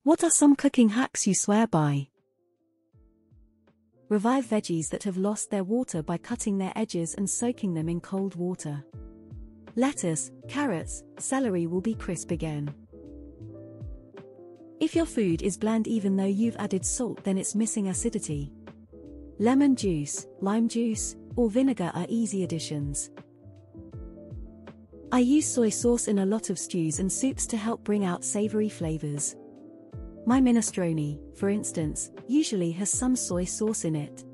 What are some cooking hacks you swear by? Revive veggies that have lost their water by cutting their edges and soaking them in cold water. Lettuce, carrots, celery will be crisp again. If your food is bland even though you've added salt, then it's missing acidity. Lemon juice, lime juice, or vinegar are easy additions. I use soy sauce in a lot of stews and soups to help bring out savory flavors. My minestrone, for instance, usually has some soy sauce in it.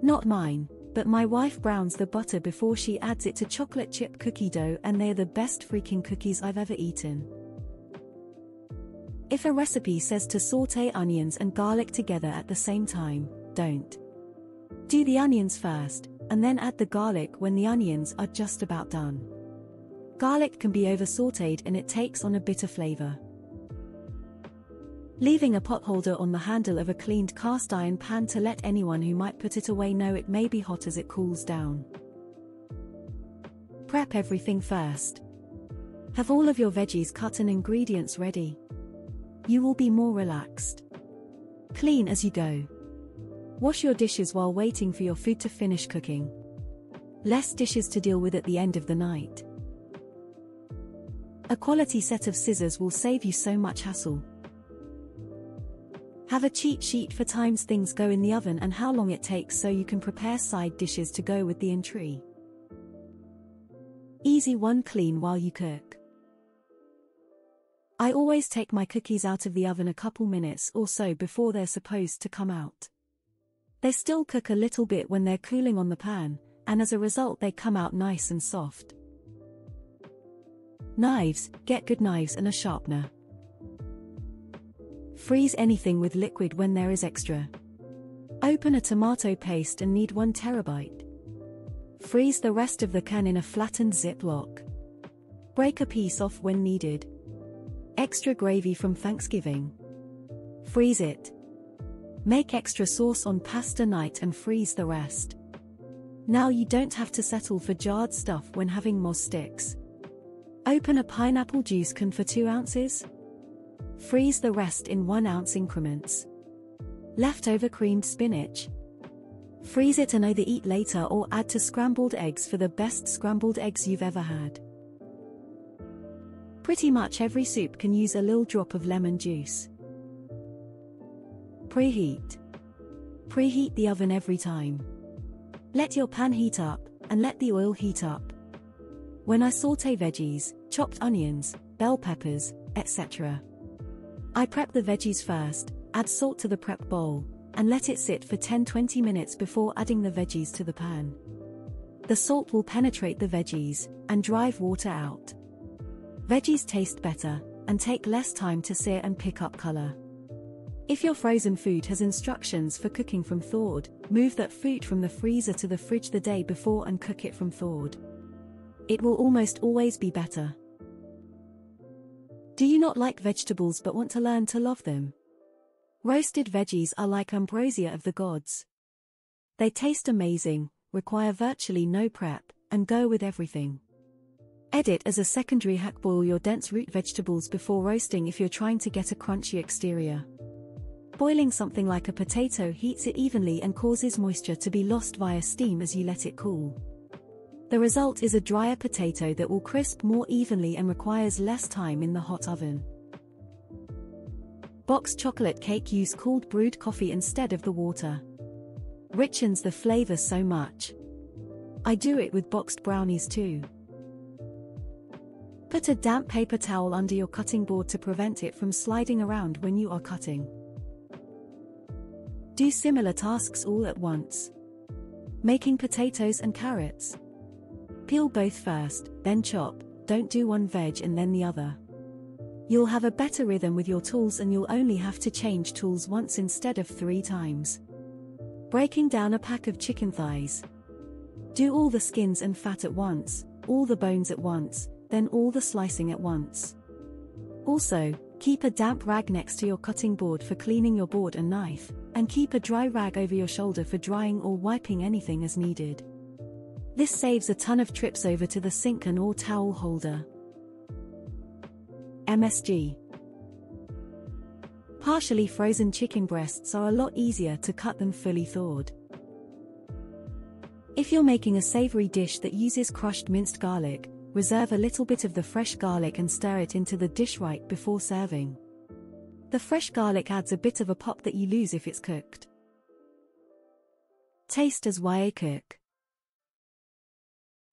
Not mine, but my wife browns the butter before she adds it to chocolate chip cookie dough, and they're the best freaking cookies I've ever eaten. If a recipe says to sauté onions and garlic together at the same time, don't. Do the onions first, and then add the garlic when the onions are just about done. Garlic can be over-sautéed and it takes on a bitter flavor. Leaving a potholder on the handle of a cleaned cast iron pan to let anyone who might put it away know it may be hot as it cools down. Prep everything first. Have all of your veggies cut and ingredients ready. You will be more relaxed. Clean as you go. Wash your dishes while waiting for your food to finish cooking. Less dishes to deal with at the end of the night. A quality set of scissors will save you so much hassle. Have a cheat sheet for times things go in the oven and how long it takes so you can prepare side dishes to go with the entree. Easy one: clean while you cook. I always take my cookies out of the oven a couple minutes or so before they're supposed to come out. They still cook a little bit when they're cooling on the pan, and as a result they come out nice and soft. Knives: get good knives and a sharpener. Freeze anything with liquid when there is extra. Open a tomato paste and need 1 terabyte. Freeze the rest of the can in a flattened Ziploc. Break a piece off when needed. Extra gravy from Thanksgiving. Freeze it. Make extra sauce on pasta night and freeze the rest. Now you don't have to settle for jarred stuff when having moz sticks. Open a pineapple juice can for 2 ounces. Freeze the rest in 1 ounce increments. Leftover creamed spinach. Freeze it and either eat later or add to scrambled eggs for the best scrambled eggs you've ever had. Pretty much every soup can use a little drop of lemon juice. Preheat. Preheat the oven every time. Let your pan heat up, and let the oil heat up. When I sauté veggies, chopped onions, bell peppers, etc., I prep the veggies first, add salt to the prep bowl, and let it sit for 10-20 minutes before adding the veggies to the pan. The salt will penetrate the veggies, and drive water out. Veggies taste better, and take less time to sear and pick up color. If your frozen food has instructions for cooking from thawed, move that food from the freezer to the fridge the day before and cook it from thawed. It will almost always be better. Do you not like vegetables but want to learn to love them? Roasted veggies are like ambrosia of the gods. They taste amazing, require virtually no prep, and go with everything. Edit as a secondary hack: boil your dense root vegetables before roasting if you're trying to get a crunchy exterior. Boiling something like a potato heats it evenly and causes moisture to be lost via steam as you let it cool. The result is a drier potato that will crisp more evenly and requires less time in the hot oven. Boxed chocolate cake: use cold brewed coffee instead of the water. Richens the flavor so much. I do it with boxed brownies too. Put a damp paper towel under your cutting board to prevent it from sliding around when you are cutting. Do similar tasks all at once. Making potatoes and carrots. Peel both first, then chop. Don't do one veg and then the other. You'll have a better rhythm with your tools and you'll only have to change tools once instead of 3 times. Breaking down a pack of chicken thighs. Do all the skins and fat at once, all the bones at once, then all the slicing at once. Also, keep a damp rag next to your cutting board for cleaning your board and knife, and keep a dry rag over your shoulder for drying or wiping anything as needed. This saves a ton of trips over to the sink and or towel holder. MSG. Partially frozen chicken breasts are a lot easier to cut than fully thawed. If you're making a savory dish that uses crushed minced garlic, reserve a little bit of the fresh garlic and stir it into the dish right before serving. The fresh garlic adds a bit of a pop that you lose if it's cooked. Taste as you cook.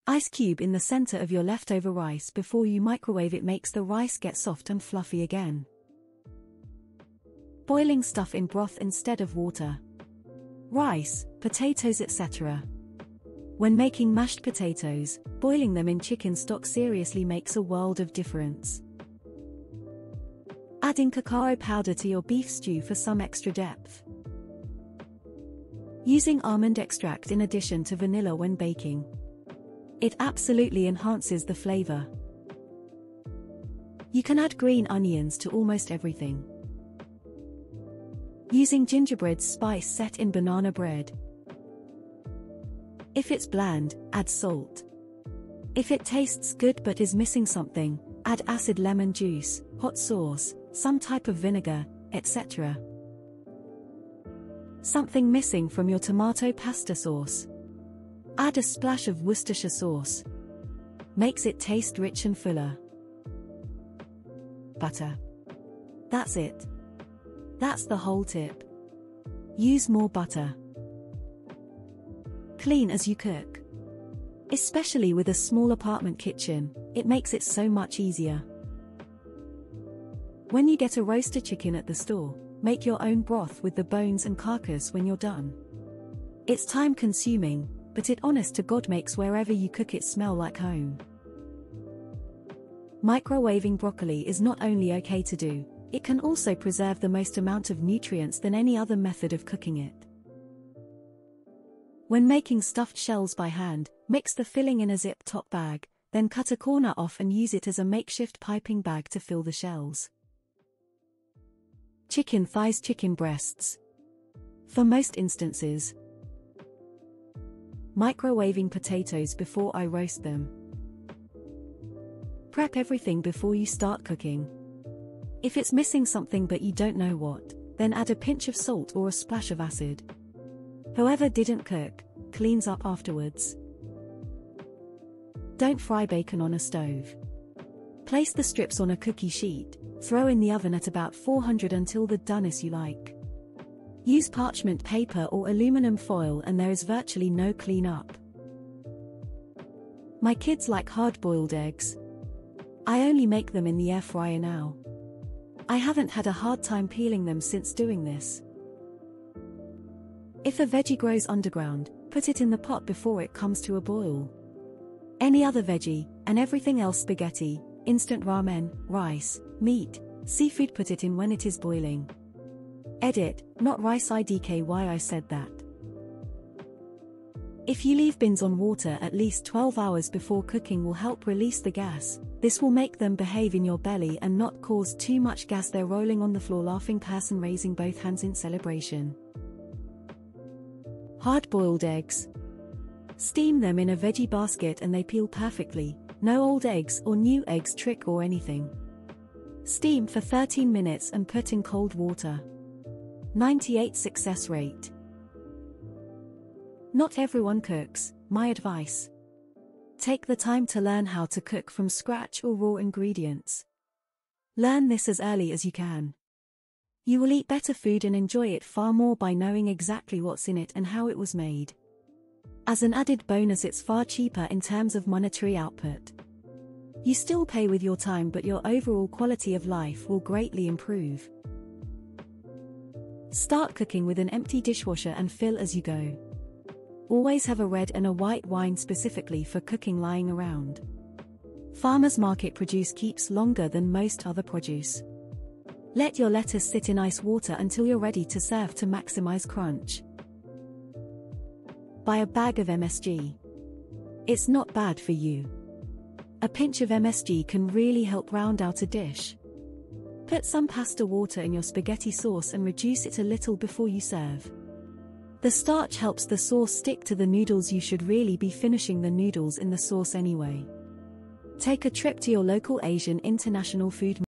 Ice cube in the center of your leftover rice before you microwave it makes the rice get soft and fluffy again. Boiling stuff in broth instead of water. Rice, potatoes, etc. When making mashed potatoes, boiling them in chicken stock seriously makes a world of difference. Adding cacao powder to your beef stew for some extra depth. Using almond extract in addition to vanilla when baking. It absolutely enhances the flavor. You can add green onions to almost everything. Using gingerbread spice set in banana bread. If it's bland, add salt. If it tastes good but is missing something, add acid lemon juice, hot sauce, some type of vinegar, etc. Something missing from your tomato pasta sauce. Add a splash of Worcestershire sauce. Makes it taste rich and fuller. Butter. That's it. That's the whole tip. Use more butter. Clean as you cook. Especially with a small apartment kitchen, it makes it so much easier. When you get a roasted chicken at the store, make your own broth with the bones and carcass when you're done. It's time consuming, but it honest to God makes wherever you cook it smell like home. Microwaving broccoli is not only okay to do, it can also preserve the most amount of nutrients than any other method of cooking it. When making stuffed shells by hand, mix the filling in a zip-top bag, then cut a corner off and use it as a makeshift piping bag to fill the shells. Chicken thighs, chicken breasts. For most instances. Microwaving potatoes before I roast them. Prep everything before you start cooking. If it's missing something but you don't know what, then add a pinch of salt or a splash of acid. Whoever didn't cook, cleans up afterwards. Don't fry bacon on a stove. Place the strips on a cookie sheet, throw in the oven at about 400 until the doneness you like. Use parchment paper or aluminum foil and there is virtually no cleanup. My kids like hard-boiled eggs. I only make them in the air fryer now. I haven't had a hard time peeling them since doing this. If a veggie grows underground, put it in the pot before it comes to a boil. Any other veggie, and everything else spaghetti, instant ramen, rice, meat, seafood, put it in when it is boiling. Edit, not rice idky why I said that. If you leave bins on water at least 12 hours before cooking will help release the gas. This will make them behave in your belly and not cause too much gas. They're rolling on the floor laughing, person raising both hands in celebration. Hard-boiled eggs. Steam them in a veggie basket and they peel perfectly, no old eggs or new eggs trick or anything. Steam for 13 minutes and put in cold water. 98% success rate. Not everyone cooks, my advice. Take the time to learn how to cook from scratch or raw ingredients. Learn this as early as you can. You will eat better food and enjoy it far more by knowing exactly what's in it and how it was made. As an added bonus, it's far cheaper in terms of monetary output. You still pay with your time, but your overall quality of life will greatly improve. Start cooking with an empty dishwasher and fill as you go. Always have a red and a white wine specifically for cooking lying around. Farmers market produce keeps longer than most other produce. Let your lettuce sit in ice water until you're ready to serve to maximize crunch. Buy a bag of MSG. It's not bad for you. A pinch of MSG can really help round out a dish. Put some pasta water in your spaghetti sauce and reduce it a little before you serve. The starch helps the sauce stick to the noodles. You should really be finishing the noodles in the sauce anyway. Take a trip to your local Asian International Food